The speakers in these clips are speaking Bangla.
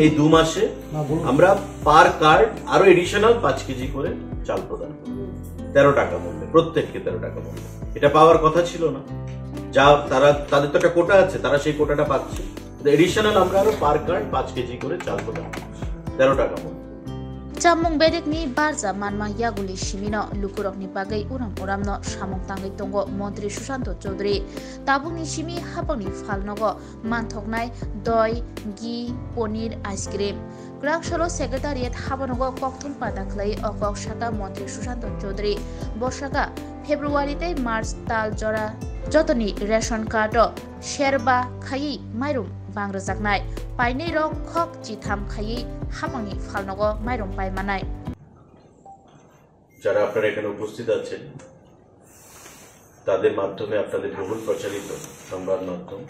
এই 2 মাসে আমরা পার কার্ড আরো এডিশনাল 5 কেজি করে চাল প্রদান করব 13 টাকা মূল্যে, প্রত্যেককে 13 টাকা মূল্যে। এটা পাওয়ার কথা ছিল না, যা তাদের তো একটা কোটা আছে, তারা সেই কোটাটা পাচ্ছে। এডিশনাল আমরা আরো পার কার্ড 5 কেজি করে চাল প্রদান করছি 13 টাকা মূল্যে। Chamung bedek ni barja manma yaguli shimino lukurok ni bagai uram no samung tangai tongo Montri Susanto Chaudhary tabung ni shimi hapang ni falnogo manthoknai doi gi ponir ice cream Krak Solo Secretariat habanogo kokthum padaklai okok shaka Montri Susanto Chaudhary boshaka February te March tal jora jotoni ration card sherba khai mairum bangra jaknai painei rok khok chitham khai হাপানি ফালনগো মাইরম পাই মানাই। যারা আপনারা এখানে উপস্থিত আছেন তাদের মাধ্যমে আপনাদের বহুল প্রচারিত সংবাদ মাধ্যম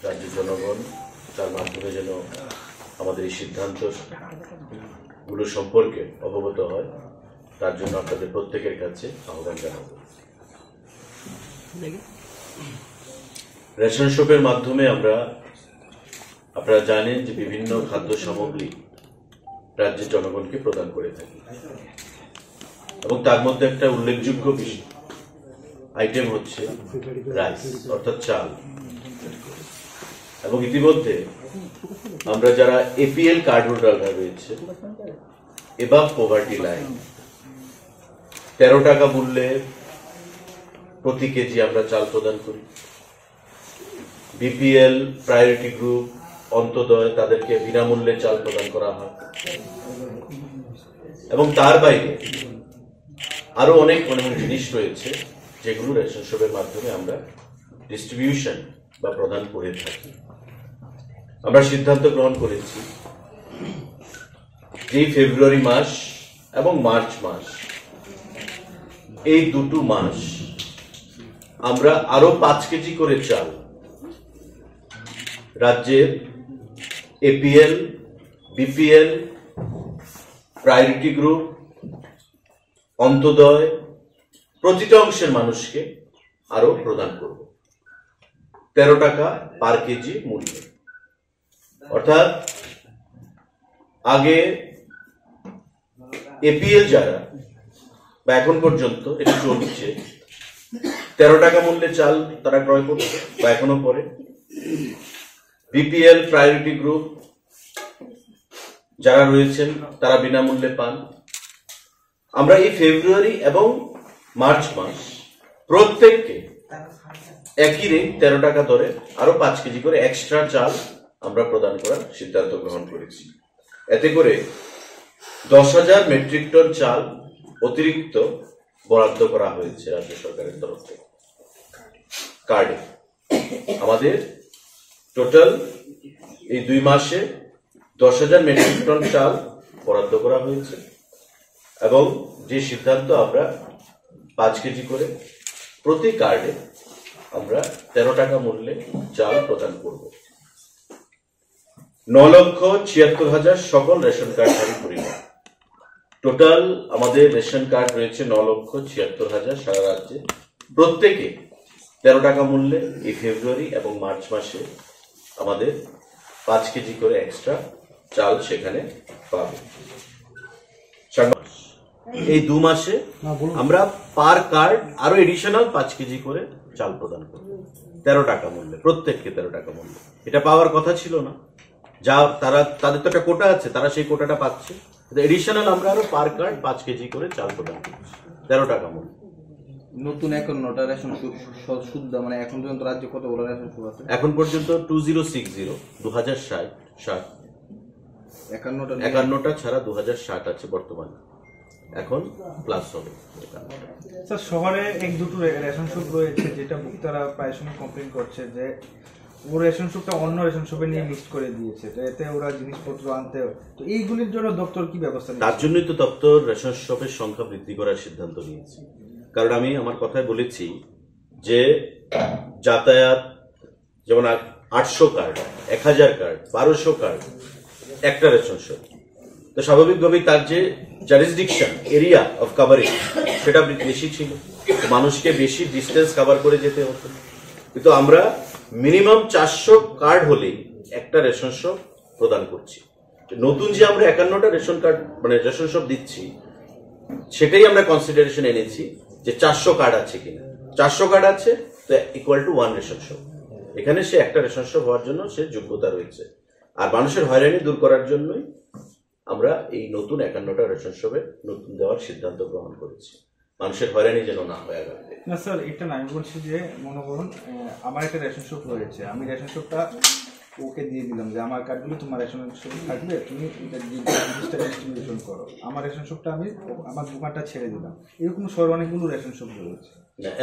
রাজ্যের জনগণ তার মাধ্যমে যেন আমাদের এই সিদ্ধান্ত গুলো সম্পর্কে অবগত হয়, তার জন্য আপনাদের প্রত্যেকের কাছে আহ্বান জানাবো। রেশন শপের মাধ্যমে আপনারা জানেন যে বিভিন্ন খাদ্য সামগ্রী রাজ্যের জনগণকে প্রদান করে থাকি, এবং তার মধ্যে একটা উল্লেখযোগ্য আইটেম হচ্ছে রাইস অর্থাৎ চাল। এবং ইতিমধ্যে আমরা যারা এপিএল কার্ড হোল্ডার রয়েছে এবাভ পভার্টি লাইন 13 টাকা মূল্যে প্রতি কেজি আমরা চাল প্রদান করি। বিপিএল প্রায়োরিটি গ্রুপ অন্তোদয় তাদেরকে বিনামূল্যে চাল প্রদান করা হয়, এবং তার বাইরে আরো অনেক জিনিস রয়েছে যেগুলো রেশন শপের মাধ্যমে আমরা ডিস্ট্রিবিউশন বা প্রদান করে থাকি। আমরা সিদ্ধান্ত গ্রহণ করেছি যে ফেব্রুয়ারি মাস এবং মার্চ মাস এই দুটো মাস আমরা আরো 5 কেজি করে চাল রাজ্যের APL, BPL, priority group, Antyodaya প্রতিটা অংশের মানুষকে আরো প্রদান করব 13 টাকা পার কেজি মূল্যে। অর্থাৎ আগে এপিএল যারা বা এখন পর্যন্ত এটা চলছে 13 টাকা মূল্যে চাল তারা ক্রয় করছে বা এখনো পরে। বিপিএল প্রায়োরিটি গ্রুপ যারা রয়েছেন তারা বিনামূল্যে পান। আমরা এই ফেব্রুয়ারি এবং মার্চ মাস প্রত্যেককে একই রেট 13 টাকা দরে আরো 5 কেজি করে এক্সট্রা চাল আমরা প্রদান করার সিদ্ধান্ত গ্রহণ করেছি। এতে করে 10,000 মেট্রিক টন চাল অতিরিক্ত বরাদ্দ করা হয়েছে রাজ্য সরকারের তরফ থেকে কার্ডে। আমাদের টোটাল এই 2 মাসে 10,000 মেট্রিক টন চাল বরাদ্দ করা হয়েছে, এবং যে সিদ্ধান্ত আমরা 5 কেজি করে প্রতি কার্ডে আমরা 13 টাকা মূল্যে চাল প্রদান করব। 9,76,000 সকল রেশন কার্ডধারী পরিবার। টোটাল আমাদের রেশন কার্ড রয়েছে 9,76,000 সারা রাজ্যে। প্রত্যেকে 13 টাকা মূল্যে এই ফেব্রুয়ারি এবং মার্চ মাসে আমাদের 5 কেজি করে এক্সট্রা চাল সেখানে পাবে। এই 2 মাসে আমরা পার কার্ড আরো এডিশনাল 5 কেজি করে চাল প্রদান করব 13 টাকা মূল্যে, প্রত্যেককে 13 টাকা মূল্যে। এটা পাওয়ার কথা ছিল না, যা তাদের তো একটা কোটা আছে, তারা সেই কোটাটা পাচ্ছে। এডিশনাল আমরা আরো পার কার্ড 5 কেজি করে চাল প্রদান করছি 13 টাকা মূল্যে। নতুন 51টা রেশন শুদ্ধ মানে এখন পর্যন্ত রাজ্যে কতগুলো রেশন শপ আছে? এখন পর্যন্ত 2060 51টা ছাড়া 2060 আছে বর্তমানে, এখন প্লাস হবে। স্যার, শহরে এক দুটো রেশন শপ রয়েছে যেটা ভোক্তারা প্রায় সময় কমপ্লেন করছে যে ও রেশন শপটা অন্য রেশন শপে নিয়ে মিক্স করে দিয়েছে, এতে ওরা জিনিসপত্র আনতে। তো এইগুলির জন্য দপ্তর কি ব্যবস্থা নিচ্ছে? তার জন্যই তো দপ্তর রেশন শপের সংখ্যা বৃদ্ধি করার সিদ্ধান্ত নিয়েছে। কারণ আমি আমার কথায় বলেছি যে যাতায়াত যেমন 800 কার্ড, 1000 কার্ড, 1200 কার্ড একটা রেশন শপ, তো স্বাভাবিকভাবেই তার যে জারিসডিকশন এরিয়া অফ কাভারেজ সেটা বেশি ছিল, মানুষকে বেশি ডিস্টেন্স কভার করে যেতে হতো। কিন্তু আমরা মিনিমাম 400 কার্ড হলেই একটা রেশন শপ প্রদান করছি। নতুন যে আমরা 51টা রেশন কার্ড মানে রেশন শপ দিচ্ছি, সেটাই আমরা কনসিডারেশন এনেছি যে 400 কার্ড আছে কিনা। 400 কার্ড আছে তো ইকুয়াল টু 1 রেশন শপ। এখানে সে একটা রেশন শপ হওয়ার জন্য সে যোগ্যতা রয়েছে। আর মানুষের হয়রানি দূর করার জন্যই আমরা এই নতুন 51টা রেশন শপে নতুন দেওয়ার সিদ্ধান্ত গ্রহণ করেছি, মানুষের হয়রানি যেন না হয় আগামীতে। না স্যার, এটা না, আমি বলছি যে মনে করুন আমার একটা রেশন শপ রয়েছে, আমি রেশন শপটা ওকে দিয়ে দিলাম যে আমার কার্ডগুলো তোমার রেশন শপে থাকবে, তুমি এটা জিনিসটা ডিস্ট্রিবিউশন করো। আমার রেশন শপটা আমি আমার দোকানটা ছেড়ে দিলাম। এরকম শহরে অনেকগুলো রেশন শপ রয়েছে।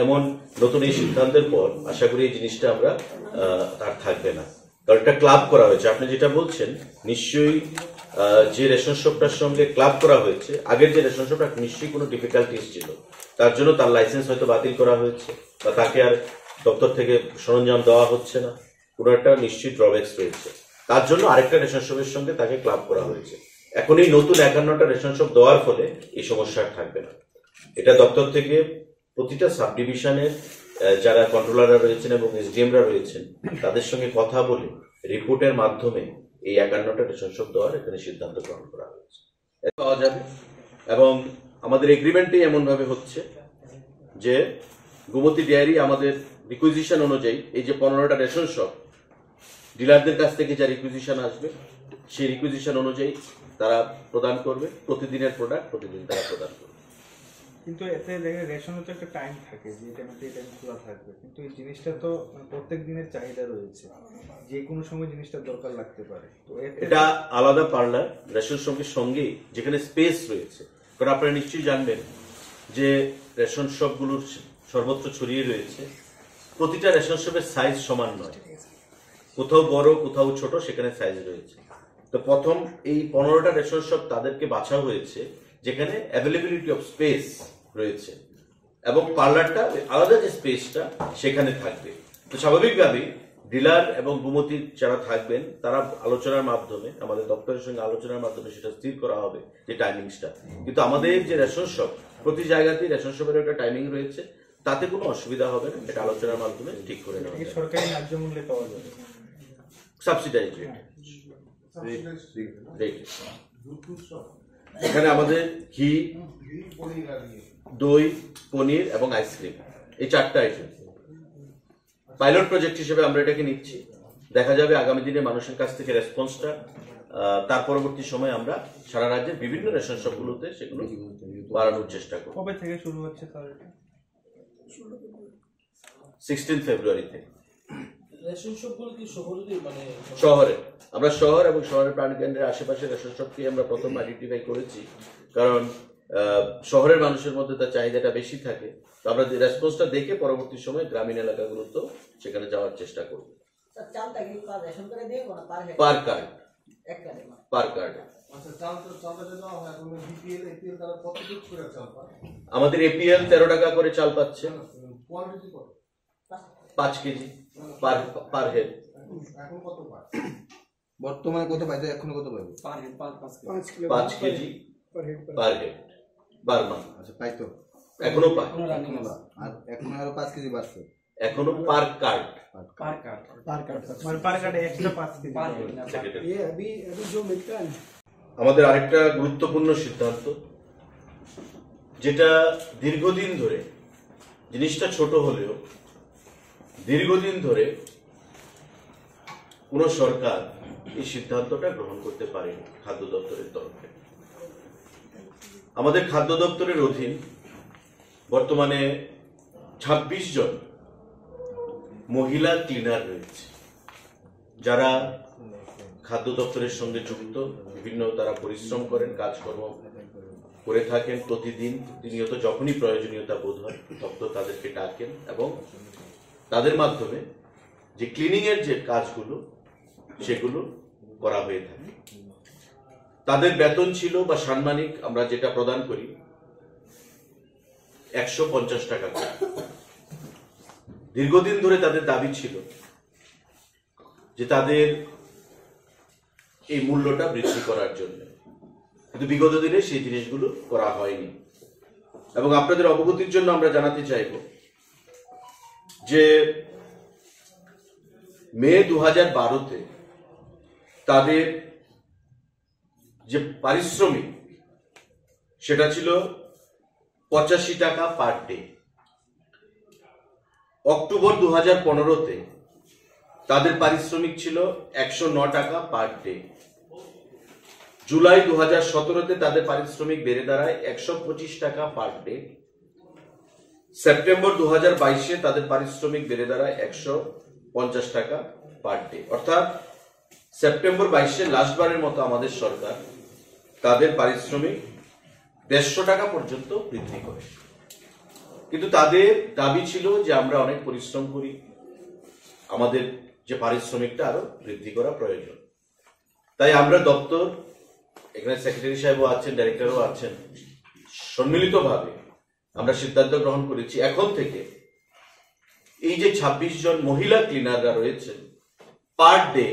এমন নতুন এই সিদ্ধান্তের পর আশা করি এই জিনিসটা আমরা তার থাকবে না, কারণ একটা ক্লাব করা হয়েছে। আপনি যেটা বলছেন নিশ্চয়ই যে রেশন শপটার সঙ্গে ক্লাব করা হয়েছে, আগের যে রেশন শপটা নিশ্চয়ই কোনো ডিফিকাল্টিস ছিল, তার জন্য তার লাইসেন্স হয়তো বাতিল করা হয়েছে বা তাকে আর দপ্তর থেকে সরঞ্জাম দেওয়া হচ্ছে না, কোনো একটা নিশ্চয়ই ড্রব্যাক্স রয়েছে। তার জন্য আরেকটা রেশন শপের সঙ্গে তাকে ক্লাব করা হয়েছে। এখন এই নতুন 51টা রেশন শপ দেওয়ার ফলে এই সমস্যা আর থাকবে না। এটা দপ্তর থেকে প্রতিটা সাব ডিভিশনের যারা কন্ট্রোলাররা রয়েছেন এবং এসডিএমরা রয়েছেন তাদের সঙ্গে কথা বলে রিপোর্টের মাধ্যমে এই 51টা রেশন শপ দেওয়ার এখানে সিদ্ধান্ত গ্রহণ করা হয়েছে, পাওয়া যাবে। এবং আমাদের এগ্রিমেন্টে এমন ভাবে হচ্ছে যে গোমতী ডেয়ারি আমাদের রিকুইজিশন অনুযায়ী এই যে 15টা রেশন শপ ডিলারদের কাছ থেকে যা রিকুইজিশন আসবে সেই রিকুইজিশন অনুযায়ী তারা প্রদান করবে। প্রতিদিনের প্রোডাক্ট প্রতিদিন তারা প্রদান করবে। কিন্তু এতে দেখে রেশনে তো একটা টাইম থাকে যে টাইমে এই টাইম খোলা থাকবে, কিন্তু এই জিনিসটা তো প্রত্যেক দিনের চাহিদা রয়েছে, যে কোনো সময় জিনিসটা দরকার লাগতে পারে। তো এটা আলাদা পার্লার রেশন শপের সঙ্গে যেখানে স্পেস রয়েছে, কারণ আপনারা নিশ্চয়ই জানবেন যে রেশন শপগুলোর সর্বত্র ছড়িয়ে রয়েছে, প্রতিটা রেশন শপের সাইজ সমান নয়, কোথাও বড় কোথাও ছোট, সেখানে সাইজ রয়েছে। তো প্রথম এই 15টা রেশন শপ তাদেরকে বাছা হয়েছে যেখানে অ্যাভেলেবিলিটি অফ স্পেস রয়েছে এবং পার্লারটা আলাদা যে স্পেসটা সেখানে থাকবে। তো স্বাভাবিকভাবেই ডিলার এবং গোমতীর যারা থাকবেন তারা আলোচনার মাধ্যমে, আমাদের দপ্তরের সঙ্গে আলোচনার মাধ্যমে সেটা স্থির করা হবে যে টাইমিংসটা। কিন্তু আমাদের যে রেশন শপ, প্রতি জায়গাতেই রেশন শপের একটা টাইমিং রয়েছে, তাতে কোনো অসুবিধা হবে না, এটা আলোচনার মাধ্যমে ঠিক করে নেওয়া হবে। সরকারি ন্যায্য মূল্যে পাওয়া যাবে, সাবসিডাইজ রেট। এখানে আমাদের ঘি, দই, পনির এবং আইসক্রিম, এই 4টা আইটেম পাইলট প্রজেক্ট হিসেবে আমরা এটাকে নিচ্ছি। দেখা যাবে আগামী দিনে মানুষের কাছ থেকে রেসপন্সটা, তার পরবর্তী সময় আমরা সারা রাজ্যের বিভিন্ন রেশন শপগুলোতে সেগুলো বাড়ানোর চেষ্টা করব। কবে থেকে শুরু হচ্ছে স্যার? 16 ফেব্রুয়ারি থেকে। রেশন শপগুলো কি শহরে, মানে শহরে, আমরা শহর এবং শহরের প্রাণকেন্দ্রের আশেপাশে রেশন শপকে আমরা প্রথম আইডেন্টিফাই করেছি, কারণ শহরের মানুষের মধ্যে তার চাহিদাটা বেশি থাকে। তো আমরা রেসপন্সটা দেখে পরবর্তী সময় গ্রামীণ এলাকাগুলোতেও সেখানে যাওয়ার চেষ্টা করব। পার কার্ড, পার কার্ড। আমাদের এপিএল 13 টাকা করে চাল পাচ্ছে, 5 কেজি পার হেড। বর্তমানে কত পাইতে, এখনো কত পাইবে? 5 KG per head per month. আচ্ছা, পাইতো এখনো পায়, আর এখন আরো 5 কেজি বাড়ছে এখনো পার কার্ড। মানে পার কার্ডে এক্সট্রা 5 কেজি। আমাদের আরেকটা গুরুত্বপূর্ণ সিদ্ধান্ত, যেটা দীর্ঘদিন ধরে, জিনিসটা ছোট হলেও দীর্ঘদিন ধরে কোন সরকার এই সিদ্ধান্তটা গ্রহণ করতে পারেনি খাদ্য দপ্তরের তরফে। আমাদের খাদ্য দপ্তরের অধীন বর্তমানে 26 জন মহিলা ক্লিনার রয়েছে, যারা খাদ্য দপ্তরের সঙ্গে যুক্ত, বিভিন্ন তারা পরিশ্রম করেন, কাজকর্ম করে থাকেন প্রতিদিন প্রতিনিয়ত। যখনই প্রয়োজনীয়তা বোধ হয় দপ্তর তাদেরকে ডাকেন এবং তাদের মাধ্যমে যে ক্লিনিং এর যে কাজগুলো সেগুলো করা হয়ে থাকে। তাদের বেতন ছিল বা সাম্মানিক আমরা যেটা প্রদান করি 150 টাকা করে। দীর্ঘদিন ধরে তাদের দাবি ছিল যে তাদের এই মূল্যটা বৃদ্ধি করার জন্য, কিন্তু বিগত দিনে সেই জিনিসগুলো করা হয়নি। এবং আপনাদের অবগতির জন্য আমরা জানাতে চাইব যে মে 2012-তে তাদের যে পারিশ্রমিক সেটা ছিল 85 টাকা পার ডে। অক্টোবর 2015-তে তাদের পারিশ্রমিক ছিল 109 টাকা পার ডে। জুলাই 2017-তে তাদের পারিশ্রমিক বেড়ে দাঁড়ায় 125 টাকা পার ডে। সেপ্টেম্বর 2022-এ তাদের পারিশ্রমিক বেড়ে দাঁড়ায় 150 টাকা পার ডে। অর্থাৎ সেপ্টেম্বর 22-এ লাস্টবারের মতো আমাদের সরকার তাদের পারিশ্রমিক 150 টাকা পর্যন্ত বৃদ্ধি করে। কিন্তু তাদের দাবি ছিল যে আমরা অনেক পরিশ্রম করি, আমাদের যে পারিশ্রমিকটা আরো বৃদ্ধি করা প্রয়োজন। তাই আমরা দপ্তর, এখানে সেক্রেটারি সাহেবও আছেন, ডাইরেক্টরও আছেন, সম্মিলিতভাবে আমরা সিদ্ধান্ত গ্রহণ করেছি এখন থেকে এই যে 26 জন মহিলা ক্লিনাররা রয়েছেন পার ডে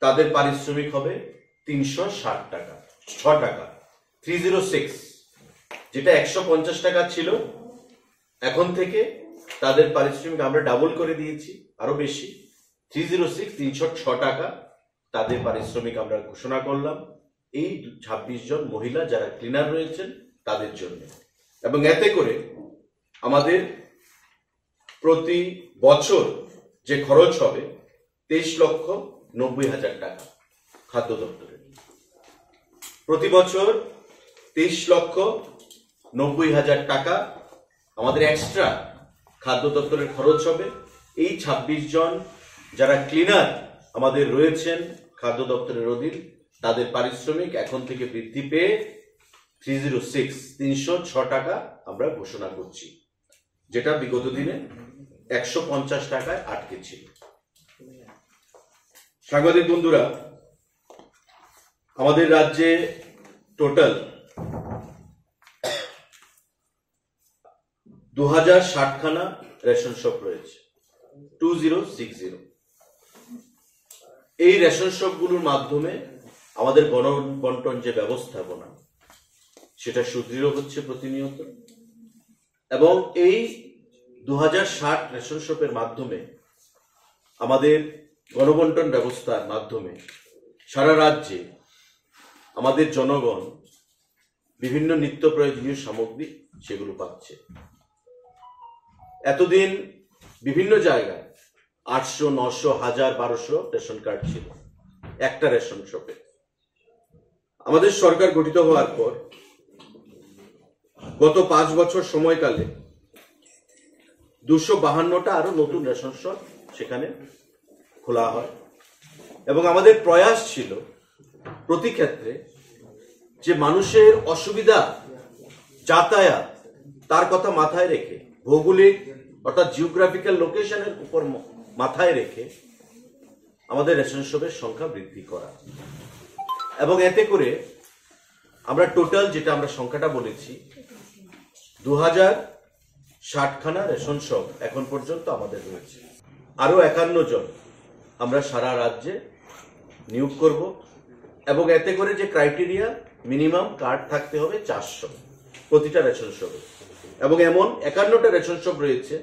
তাদের পারিশ্রমিক হবে 360 টাকা, 6 টাকা, 306, যেটা 150 টাকা ছিল। এখন থেকে তাদের পারিশ্রমিক আমরা ডাবল করে দিয়েছি, আরো বেশি, 306, 306 টাকা তাদের পারিশ্রমিক আমরা ঘোষণা করলাম এই 26 জন মহিলা যারা ক্লিনার রয়েছেন তাদের জন্য। এবং এতে করে আমাদের প্রতি বছর যে খরচ হবে 23,90,000 টাকা খাদ্য দপ্তরে। প্রতি বছর 23,90,000 টাকা আমাদের এক্সট্রা খাদ্য দপ্তরের খরচ হবে। এই 26 জন যারা ক্লিনার আমাদের রয়েছেন খাদ্য দপ্তরের অধীন তাদের পারিশ্রমিক এখন থেকে বৃদ্ধি পেয়ে 306 টাকা আমরা ঘোষণা করছি, যেটা বিগত দিনে 150 টাকায় আটকে ছিল। সাংবাদিক বন্ধুরা, আমাদের রাজ্যে টোটাল 2060 খানা রেশন শপ রয়েছে, 2060। এই রেশন শপগুলোর মাধ্যমে আমাদের গণবন্টন যে ব্যবস্থাপনা সেটা সুদৃঢ় হচ্ছে প্রতিনিয়ত। এবং এই 2060 রেশন শপের মাধ্যমে আমাদের গণবন্টন ব্যবস্থার মাধ্যমে সারা রাজ্যে আমাদের জনগণ বিভিন্ন নিত্য প্রয়োজনীয় সামগ্রী সেগুলো পাচ্ছে। এতদিন বিভিন্ন জায়গায় 800, 900, 1000, 1200 রেশন কার্ড ছিল একটা রেশন শপে। আমাদের সরকার গঠিত হওয়ার পর গত 5 বছর সময়কালে 252টা আরো নতুন রেশন শপ সেখানে খোলা হয়। এবং আমাদের প্রয়াস ছিল প্রতি ক্ষেত্রে যে মানুষের অসুবিধা, যাতায়াত, তার কথা মাথায় রেখে, ভৌগোলিক অর্থাৎ জিওগ্রাফিক্যাল লোকেশনের উপর মাথায় রেখে আমাদের রেশন শপের সংখ্যা বৃদ্ধি করা। এবং এতে করে আমরা টোটাল যেটা আমরা সংখ্যাটা বলেছি 2060 খানা রেশন শপ এখন পর্যন্ত আমাদের রয়েছে। আরো 51 জন আমরা সারা রাজ্যে নিয়োগ করব। এবং এতে করে যে ক্রাইটেরিয়া, মিনিমাম কার্ড থাকতে হবে 400 প্রতিটা রেশন শপে। এবং এমন 51টা রেশন শপ রয়েছে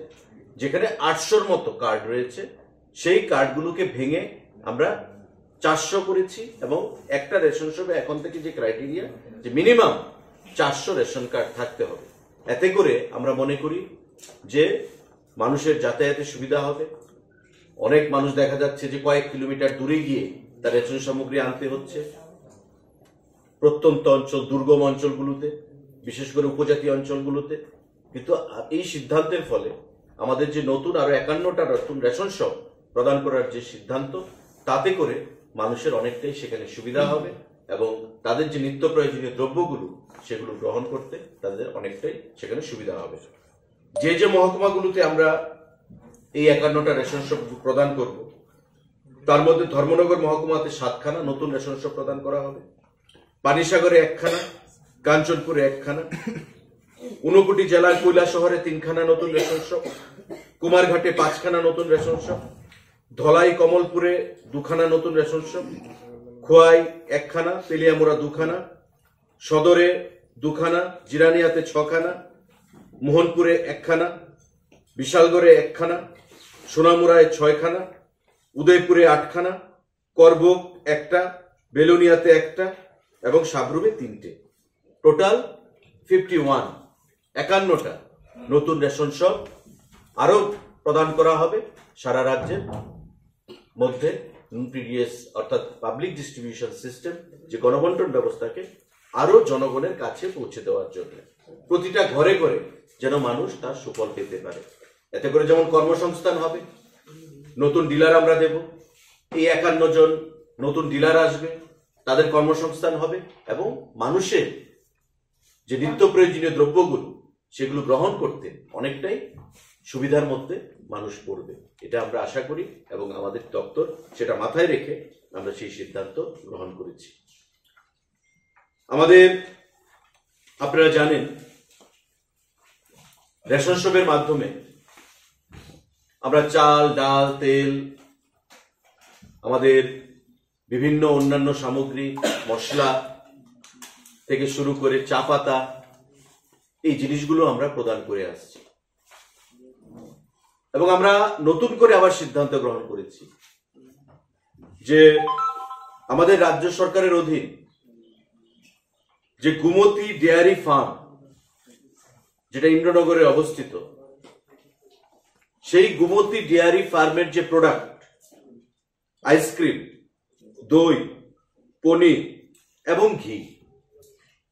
যেখানে 800-র মতো কার্ড রয়েছে, সেই কার্ডগুলোকে ভেঙে আমরা 400 করেছি। এবং একটা রেশন শপে এখন থেকে যে ক্রাইটেরিয়া যে মিনিমাম 400 রেশন কার্ড থাকতে হবে। এতে করে আমরা মনে করি যে মানুষের যাতায়াতের সুবিধা হবে। অনেক মানুষ দেখা যাচ্ছে যে কয়েক কিলোমিটার দূরে গিয়ে তার রেশন সামগ্রী আনতে হচ্ছে। প্রত্যন্ত অঞ্চল, দুর্গম অঞ্চলগুলোতে, বিশেষ করে উপজাতি অঞ্চলগুলোতে। কিন্তু এই সিদ্ধান্তের ফলে আমাদের যে নতুন আরো 51টা নতুন রেশন শপ প্রদান করার যে সিদ্ধান্ত, তাতে করে মানুষের অনেকটাই সেখানে সুবিধা হবে এবং তাদের যে নিত্য প্রয়োজনীয় দ্রব্যগুলো সেগুলো গ্রহণ করতে তাদের অনেকটাই সেখানে সুবিধা হবে। যে যে মহকুমাগুলোতে আমরা এই 51টা রেশন শপ প্রদান করব, তার মধ্যে ধর্মনগর মহকুমাতে 7 খানা নতুন রেশন শপ প্রদান করা হবে, পানিসাগরে 1 খানা, কাঞ্চনপুরে 1 খানা, ঊনকোটি জেলার কৈলাসহরে 3 খানা নতুন রেশন শপ, কুমারঘাটে 5 খানা নতুন রেশন শপ, ধলাই কমলপুরে 2 খানা নতুন রেশন শপ, খোয়াই 1 খানা, তেলিয়ামুড়া 2 খানা, সদরে 2 খানা, জিরানিয়াতে 6 খানা, মোহনপুরে 1 খানা, বিশালগড়ে 1 খানা, সোনামুড়ায় 6 খানা, উদয়পুরে 8 খানা, করবুক একটা, বেলুনিয়াতে একটা এবং সাবরুমে 3টে, টোটাল 51টা নতুন রেশন শপ আরো প্রদান করা হবে সারা রাজ্যের মধ্যে। পিডিএস অর্থাৎ পাবলিক ডিস্ট্রিবিউশন সিস্টেম, যে গণবন্টন ব্যবস্থাকে আরো জনগণের কাছে পৌঁছে দেওয়ার জন্য প্রতিটা ঘরে ঘরে যেন মানুষ তার সুফল পেতে পারে। এতে করে যেমন কর্মসংস্থান হবে, নতুন ডিলার আমরা দেব, এই 51 জন নতুন ডিলার আসবে, তাদের কর্মসংস্থান হবে এবং মানুষের যে নিত্য প্রয়োজনীয় দ্রব্যগুলো সেগুলো গ্রহণ করতে অনেকটাই সুবিধার মধ্যে মানুষ পড়বে, এটা আমরা আশা করি এবং আমাদের দপ্তর সেটা মাথায় রেখে আমরা সেই সিদ্ধান্ত গ্রহণ করেছি। আমাদের আপনারা জানেন রেশন শপের মাধ্যমে আমরা চাল, ডাল, তেল, আমাদের বিভিন্ন অন্যান্য সামগ্রী, মশলা থেকে শুরু করে চা পাতা, এই জিনিসগুলো আমরা প্রদান করে আসছি এবং আমরা নতুন করে আবার সিদ্ধান্ত গ্রহণ করেছি যে আমাদের রাজ্য সরকারের অধীন যে গুমতি ডেয়ারি ফার্ম, যেটা ইন্দ্রনগরে অবস্থিত, সেই গুমতি ডেয়ারি ফার্মের যে প্রোডাক্ট, আইসক্রিম, দই, পনির এবং ঘি,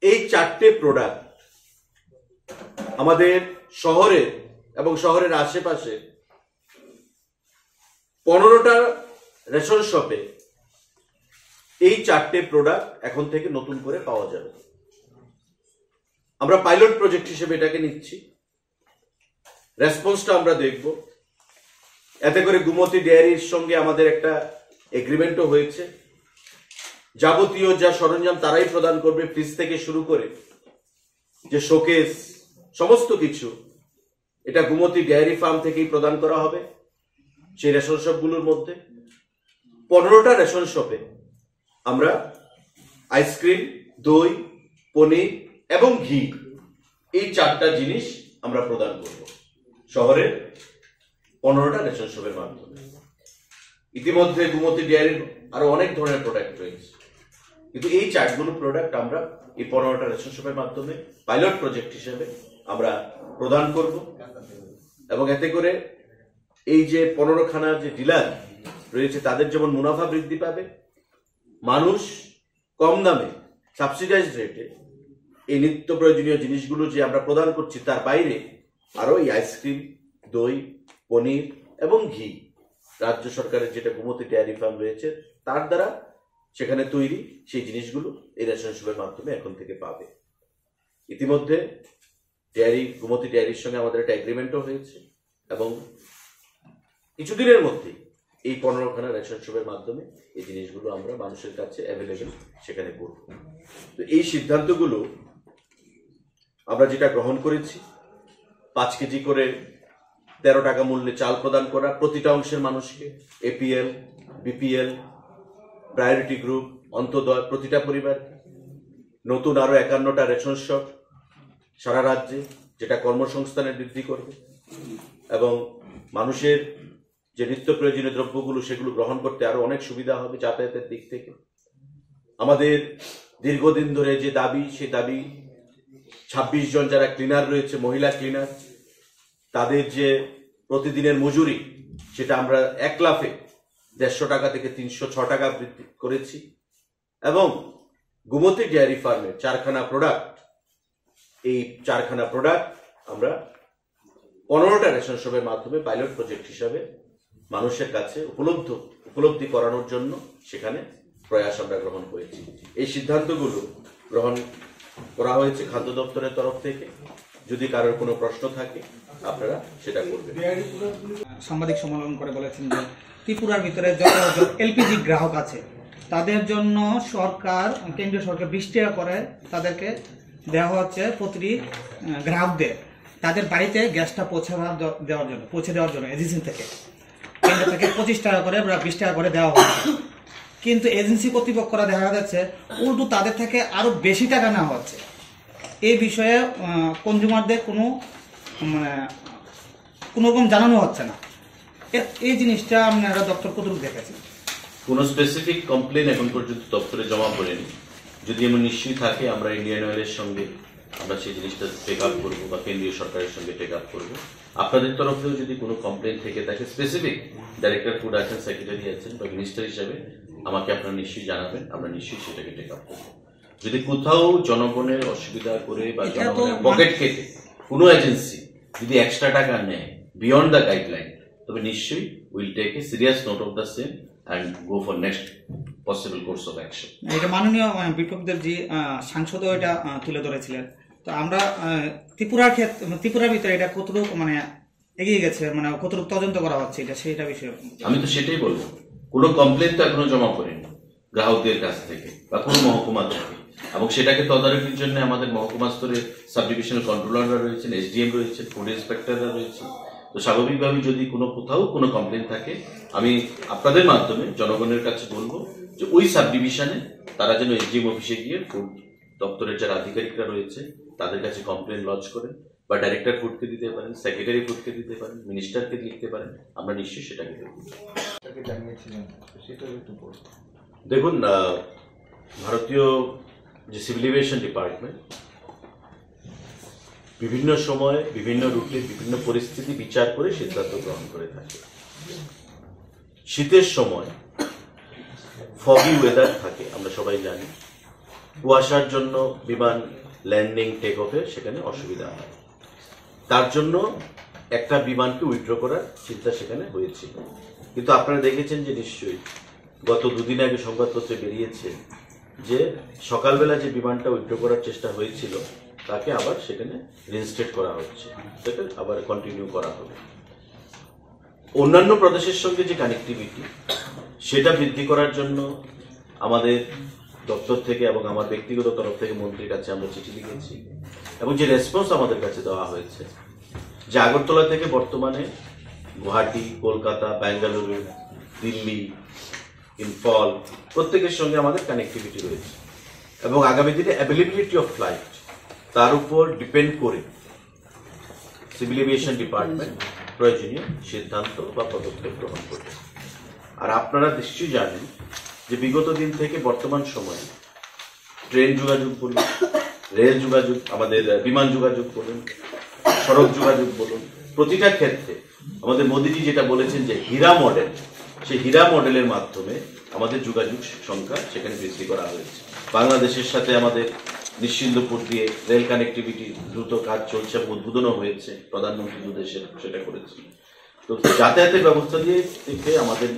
এই 4টে প্রোডাক্ট আমাদের শহরে এবং শহরের আশেপাশে 15টা রেশন শপে এই 4টে প্রোডাক্ট এখন থেকে নতুন করে পাওয়া যাবে। আমরা পাইলট প্রজেক্ট হিসেবে এটাকে নিচ্ছি, রেসপন্সটা আমরা দেখব। এতে করে গুমতি ডেয়ারির সঙ্গে আমাদের একটা এগ্রিমেন্টও হয়েছে, যাবতীয় যা সরঞ্জাম তারাই প্রদান করবে, ফ্রিজ থেকে শুরু করে যে শোকেস, সমস্ত কিছু এটা গুমতি ডেয়ারি ফার্ম থেকেই প্রদান করা হবে। সেই রেশন শপগুলোর মধ্যে 15টা রেশন শপে আমরা আইসক্রিম, দই, পনির এবং ঘি, এই 4টা জিনিস আমরা প্রদান করব শহরের 15টা রেশন শপের মাধ্যমে। ইতিমধ্যে গুমতি ডেয়ারির আরো অনেক ধরনের প্রোডাক্ট রয়েছে, কিন্তু এই 4গুলো প্রোডাক্ট আমরা এই 15টা রেশন শপের মাধ্যমে পাইলট প্রজেক্ট হিসেবে আমরা প্রদান করব এবং এতে করে এই যে 15খানা যে ডিলার রয়েছে তাদের যেমন মুনাফা বৃদ্ধি পাবে, মানুষ কম দামে সাবসিডাইজড রেটে এই নিত্য প্রয়োজনীয় জিনিসগুলো যে আমরা প্রদান করছি তার বাইরে আরো এই আইসক্রিম, দই, পনির এবং ঘি রাজ্য সরকারের যেটা গুমতি ডেয়ারি ফার্ম রয়েছে তার দ্বারা সেখানে তৈরি সেই জিনিসগুলো এই রেশন শপের মাধ্যমে এখন থেকে পাবে। ইতিমধ্যে গুমতি ডেয়ারির সঙ্গে আমাদের একটা এগ্রিমেন্টও হয়েছে এবং কিছুদিনের মধ্যে এই 15খানা রেশন শপের মাধ্যমে এই জিনিসগুলো আমরা মানুষের কাছে অ্যাভেলেবেল সেখানে করব। তো এই সিদ্ধান্তগুলো আমরা যেটা গ্রহণ করেছি, 5 কেজি করে 13 টাকা মূল্যে চাল প্রদান করা প্রতিটা অংশের মানুষকে, APL, BPL, priority group, Antyodaya, প্রতিটা পরিবার, নতুন আরো 51টা রেশন শপ সারা রাজ্যে, যেটা কর্মসংস্থানের বৃদ্ধি করবে এবং মানুষের যে নিত্য প্রয়োজনীয় দ্রব্যগুলো সেগুলো গ্রহণ করতে আরো অনেক সুবিধা হবে যাতায়াতের দিক থেকে। আমাদের দীর্ঘদিন ধরে যে দাবি, সে দাবি 26 জন যারা ক্লিনার রয়েছে, মহিলা ক্লিনার, তাদের যে প্রতিদিনের মজুরি সেটা আমরা 1 লাফে 150 টাকা থেকে 306 টাকা বৃদ্ধি করেছি এবং গুমতি ডেয়ারি ফার্মের 4খানা প্রোডাক্ট, এই 4খানা প্রোডাক্ট আমরা 15টা রেশন শপের মাধ্যমে পাইলট প্রজেক্ট হিসাবে মানুষের কাছে উপলব্ধি করানোর জন্য সেখানে প্রয়াস আমরা গ্রহণ করেছি। এই সিদ্ধান্তগুলো গ্রহণ করা হয়েছে খাদ্য দপ্তরের তরফ থেকে। যদি কারোর কোনো প্রশ্ন থাকে আপনারা সেটা করবেন। সাংবাদিক সম্মেলন করে বলেছেন যে ত্রিপুরার ভিতরে যত এলপিজি গ্রাহক আছে তাদের জন্য সরকার, কেন্দ্রীয় সরকার 20 টাকা করে তাদেরকে দেওয়া হচ্ছে প্রতিটি গ্রাহকদের তাদের বাড়িতে গ্যাসটা পৌঁছে দেওয়ার জন্য এজেন্সি থেকে কেন্দ্র থেকে 25 টাকা করে বা 20 টাকা করে দেওয়া হচ্ছে। কিন্তু এজেন্সি কর্তৃপক্ষরা দেখা যাচ্ছে উল্টো তাদের থেকে আরো বেশি টাকা নেওয়া হচ্ছে। এই বিষয়ে কনজিউমারদের কোনো রকম জানানো হচ্ছে না। এই জিনিসটা আপনারা দপ্তর কতটুকু দেখেছেন? কোনো স্পেসিফিক কমপ্লেন এখন পর্যন্ত দপ্তরে জমা পড়েনি। যদি এমন নিশ্চয়ই থাকে আমরা ইন্ডিয়ান অয়েলের সঙ্গে আমরা সেই জিনিসটা টেক আপ করবো বা কেন্দ্রীয় সরকারের সঙ্গে টেক আপ করবো। আপনাদের তরফেও যদি কোনো কমপ্লেন থেকে থাকে স্পেসিফিক, ডাইরেক্টর ফুড আছেন, সেক্রেটারি আছেন বা মিনিস্টার হিসেবে আমাকে আপনারা নিশ্চয়ই জানাবেন, আমরা নিশ্চয়ই সেটাকে টেক আপ করবো। যদি কোথাও জনগণের অসুবিধা করে বা জনগণের পকেট কেটে কোনো এজেন্সি যদি এক্সট্রা টাকা নেয় বিয়ন্ড দ্য গাইডলাইন, তবে নিশ্চয়ই will take a serious note of the same and go for next possible course of action. এটা মাননীয় বিপ্লবদেব জি সাংসদও এটা তুলে ধরেছিলেন। তো আমরা ত্রিপুরার ভিতরে এটা কতটুকু মানে এগিয়ে গেছে, মানে কতটুকু তদন্ত করা হচ্ছে এটা সেটা বিষয়ে আমি তো সেটাই বলবো, কোনো কমপ্লেন তো এখনো জমা করেনি গ্রাহকদের কাছ থেকে বা কোনো মহকুমা থেকে, এবং সেটাকে তদারকির জন্য আমাদের মহকুমা স্তরে সাব ডিভিশনাল কন্ট্রোলাররা রয়েছেন, এসডিএম রয়েছেন, ফুড ইন্সপেক্টররা রয়েছে। তো স্বাভাবিকভাবে যদি কোথাও কোনো কমপ্লেন থাকে, আমি আপনাদের মাধ্যমে জনগণের কাছে বলবো যে ওই সাব ডিভিশনে তারা যেন এসডিএম অফিসে গিয়ে ফুড দপ্তরের যারা আধিকারিকরা রয়েছে তাদের কাছে কমপ্লেন লজ করেন, বা ডাইরেক্টর ফুডকে দিতে পারেন, সেক্রেটারি ফুডকে দিতে পারেন, মিনিস্টারকে লিখতে পারেন, আমরা নিশ্চয়ই সেটাকে দেখব। দেখুন, ভারতীয় যে সিভিল এভিয়েশন ডিপার্টমেন্ট বিভিন্ন সময় বিভিন্ন রুটে বিভিন্ন পরিস্থিতি বিচার করে সিদ্ধান্ত গ্রহণ করে থাকে। শীতের সময় ফগি ওয়েদার থাকে, আমরা সবাই জানি, কুয়াশার জন্য বিমান ল্যান্ডিং টেক অফে সেখানে অসুবিধা হয়। তার জন্য একটা বিমানকে উইথড্র করার চিন্তা সেখানে হয়েছিল। কিন্তু আপনারা দেখেছেন যে নিশ্চয়ই গত দুদিন আগে সংবাদপত্রে বেরিয়েছে যে সকালবেলা যে বিমানটা উইথড্র করার চেষ্টা হয়েছিল তাকে আবার সেখানে রিইনস্টেট করা হচ্ছে, সেটা আবার কন্টিনিউ করা হবে। অন্যান্য প্রদেশের সঙ্গে যে কানেক্টিভিটি সেটা বৃদ্ধি করার জন্য আমাদের দপ্তর থেকে এবং আমার ব্যক্তিগত তরফ থেকে মন্ত্রীর কাছে আমরা চিঠি লিখেছি, এবং যে রেসপন্স আমাদের কাছে দেওয়া হয়েছে যে আগরতলা থেকে বর্তমানে গুয়াহাটি, কলকাতা, বেঙ্গালুরু, দিল্লি, ইম্ফল প্রত্যেকের সঙ্গে আমাদের কানেক্টিভিটি রয়েছে, এবং আগামী দিনে অ্যাভেলেবিলিটি অফ ফ্লাইট তার উপর ডিপেন্ড করে সিভিল এভিয়েশন ডিপার্টমেন্ট প্রয়োজনীয় সিদ্ধান্ত বা পদক্ষেপ গ্রহণ করবে। আর আপনারা নিশ্চয়ই জানেন যে বিগত দিন থেকে বর্তমান সময়ে ট্রেন যোগাযোগ বলুন, রেল যোগাযোগ, আমাদের বিমান যোগাযোগ বলুন, সড়ক যোগাযোগ বলুন, প্রতিটা ক্ষেত্রে আমাদের মোদীজি যেটা বলেছেন যে হীরা মডেল, সেই হীরা মডেলের মাধ্যমে আমাদের যোগাযোগ সংখ্যা সেখানে বৃদ্ধি করা হয়েছে। বাংলাদেশের সাথে আমাদের নিশ্চিন্দপুর দিয়ে রেল কানেক্টিভিটি দ্রুত কাজ চলছে, উদ্বোধনও হয়েছে, প্রধানমন্ত্রী দুদেশে সেটা করেছে। তো যাতায়াতের ব্যবস্থা দিয়ে আমাদের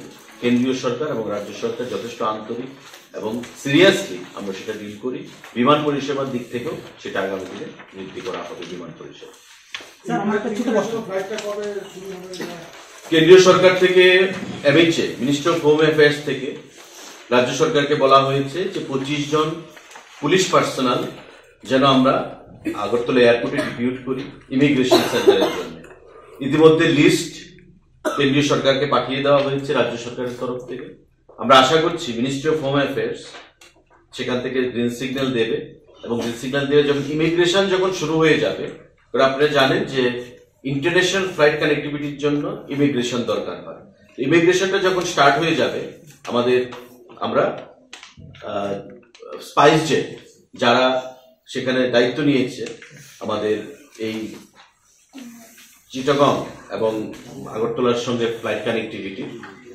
কেন্দ্রীয় সরকার এবং রাজ্য সরকার যথেষ্ট আন্তরিক এবং সিরিয়াসলি আমরা সেটা ডিল করি। বিমান পরিষেবার দিক থেকেও সেটা আগামী দিনে বৃদ্ধি করা হবে। বিমান পরিষেবা কেন্দ্রীয় সরকার থেকে MHA, minister of home affairs থেকে রাজ্য সরকারকে বলা হয়েছে যে 25 জন পুলিশ পার্সোনাল যেন আমরা আগরতলা এয়ারপোর্টে ডিপিউট করি ইমিগ্রেশন সেন্টারের জন্য। ইতিমধ্যে লিস্ট কেন্দ্রীয় সরকারকে পাঠিয়ে দেওয়া হয়েছে রাজ্য সরকারের তরফ থেকে। আমরা আশা করছি মিনিস্ট্রি অফ হোম অ্যাফেয়ার্স সেখান থেকে গ্রিন সিগন্যাল দেবে, এবং গ্রিন সিগন্যাল দিয়ে যখন ইমিগ্রেশন যখন শুরু হয়ে যাবে, আপনারা জানেন যে ইন্টারন্যাশনাল ফ্লাইট কানেক্টিভিটির জন্য ইমিগ্রেশন দরকার হয়। ইমিগ্রেশনটা যখন স্টার্ট হয়ে যাবে আমরা স্পাইস জেট যারা সেখানে দায়িত্ব নিয়েছে আমাদের এই চিটাগং এবং আগরতলার সঙ্গে ফ্লাইট কানেক্টিভিটি,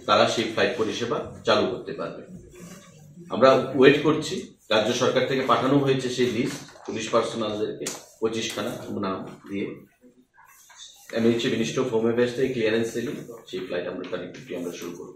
তারা সেই ফ্লাইট পরিষেবা চালু করতে পারবে। আমরা ওয়েট করছি, রাজ্য সরকার থেকে পাঠানো হয়েছে সেই লিস্ট পুলিশ পার্সোনালদেরকে 25খানা নাম দিয়ে। MHA, ministry of home affairs থেকে ক্লিয়ারেন্স দিলে সেই ফ্লাইট আমরা কানেক্টিভিটি আমরা শুরু করব।